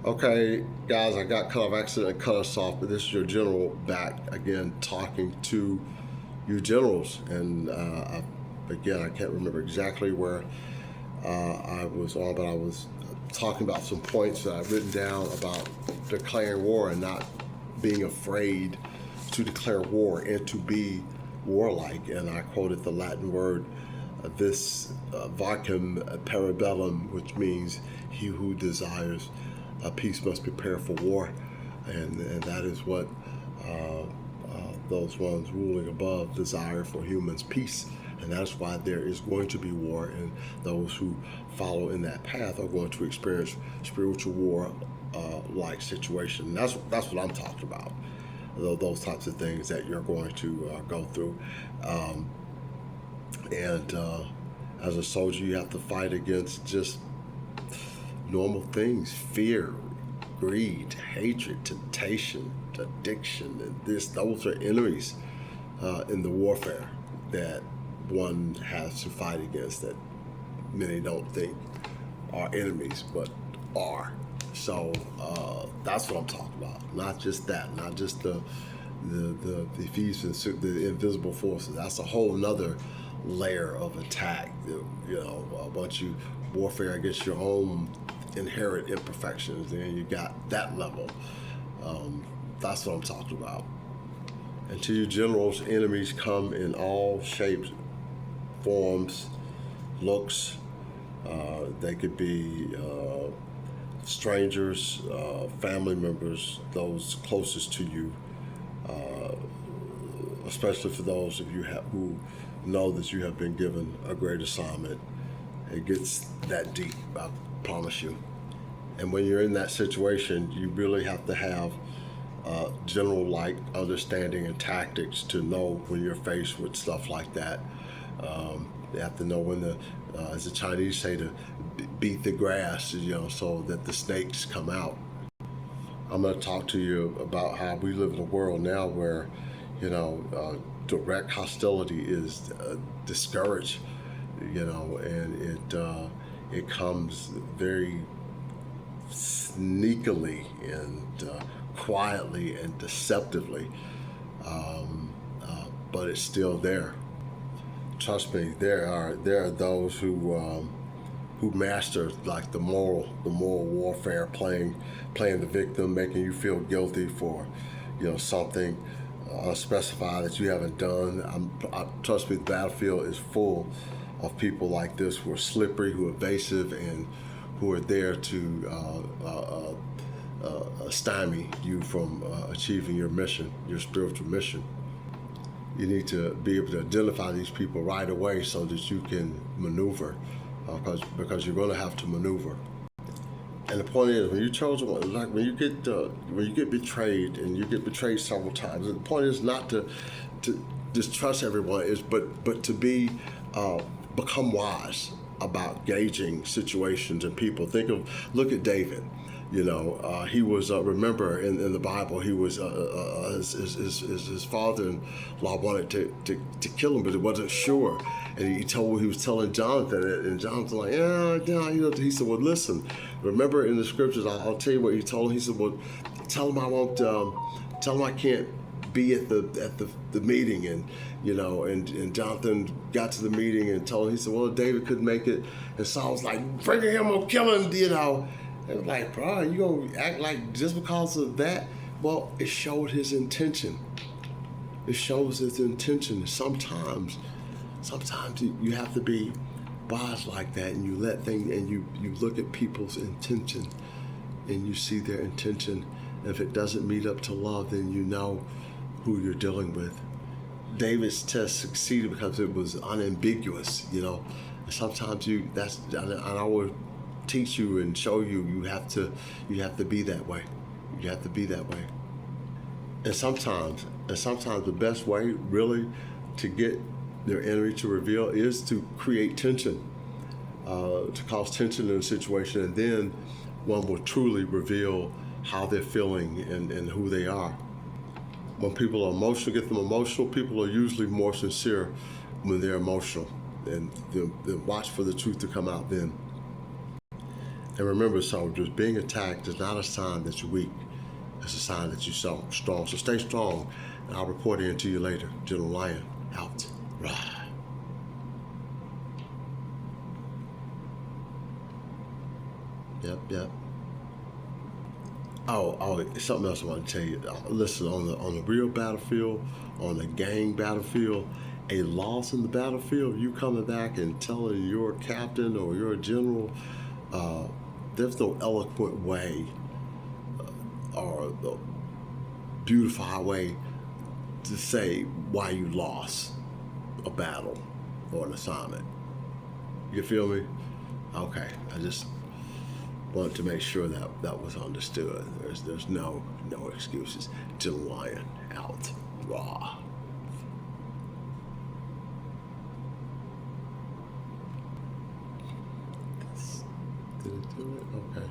Okay, guys, I got cut off, accidentally cut us off, but this is your general back again talking to you generals. And again, I can't remember exactly where I was on, but I was talking about some points that I've written down about declaring war and not being afraid to declare war and to be warlike. And I quoted the Latin word, this vocem parabellum, which means he who desires peace must prepare for war. And that is what those ones ruling above desire for humans peace. And that's why there is going to be war, and those who follow in that path are going to experience spiritual war like situation. That's what I'm talking about. Those types of things that you're going to go through. And as a soldier, you have to fight against just normal things: fear, greed, hatred, temptation, addiction. And those are enemies in the warfare that one has to fight against, that many don't think are enemies, but are. So that's what I'm talking about. Not just that, not just the Ephesians, the invisible forces. That's a whole nother layer of attack. Once you warfare against your own inherent imperfections, then you got that level. That's what I'm talking about. And to you generals, enemies come in all shapes, forms, looks. They could be strangers, family members, those closest to you, especially for those of you who know that you have been given a great assignment. It gets that deep, I promise you. And when you're in that situation, you really have to have general-like understanding and tactics to know when you're faced with stuff like that. You have to know when as the Chinese say, to beat the grass, so that the snakes come out. I'm going to talk to you about how we live in a world now where, direct hostility is discouraged, and it comes very sneakily and quietly and deceptively, but it's still there. Trust me, there are those who master like the moral warfare, playing the victim, making you feel guilty for something unspecified that you haven't done. Trust me, the battlefield is full of people like this who are slippery, who are evasive, and who are there to stymie you from achieving your mission, your spiritual mission. You need to be able to identify these people right away so that you can maneuver, because you're going to have to maneuver. And the point is, when you chose one, like when you get betrayed, and you get betrayed several times, the point is not to distrust everyone, but to become wise about gauging situations and people. Look at David. He was, remember in the Bible, he was his father-in-law wanted to kill him, but it wasn't sure, and he was telling Jonathan, and Jonathan like, yeah. He said, well, listen, remember in the scriptures, I'll tell you what he told him. He said, well, tell him I won't, tell him I can't be at the meeting. And Jonathan got to the meeting and told him. He said, well, David couldn't make it, and Saul was like, bring him or kill him. It was like, bro, you gonna act like just because of that? Well, it showed his intention. It shows his intention. Sometimes you have to be wise like that, and you let things, and you look at people's intention, and you see their intention. And if it doesn't meet up to love, then you know who you're dealing with. David's test succeeded because it was unambiguous. And sometimes and I will teach you and show you, you have to be that way. You have to be that way. And sometimes the best way really to get their enemy to reveal is to create tension, to cause tension in a situation, and then one will truly reveal how they're feeling and who they are. When people are emotional, get them emotional, people are usually more sincere when they're emotional, and they'll watch for the truth to come out then. And remember, soldiers, being attacked is not a sign that you're weak. It's a sign that you're strong. So stay strong, and I'll report in to you later. General Lyon, out. Rah. Yep. Oh, something else I want to tell you. Listen, on the real battlefield, on the gang battlefield, a loss in the battlefield, you coming back and telling your captain or your general, there's no eloquent way or beautiful way to say why you lost a battle or an assignment. You feel me? Okay, I just wanted to make sure that that was understood. There's no excuses. General Lyon out. Raw. Did it do it? Okay.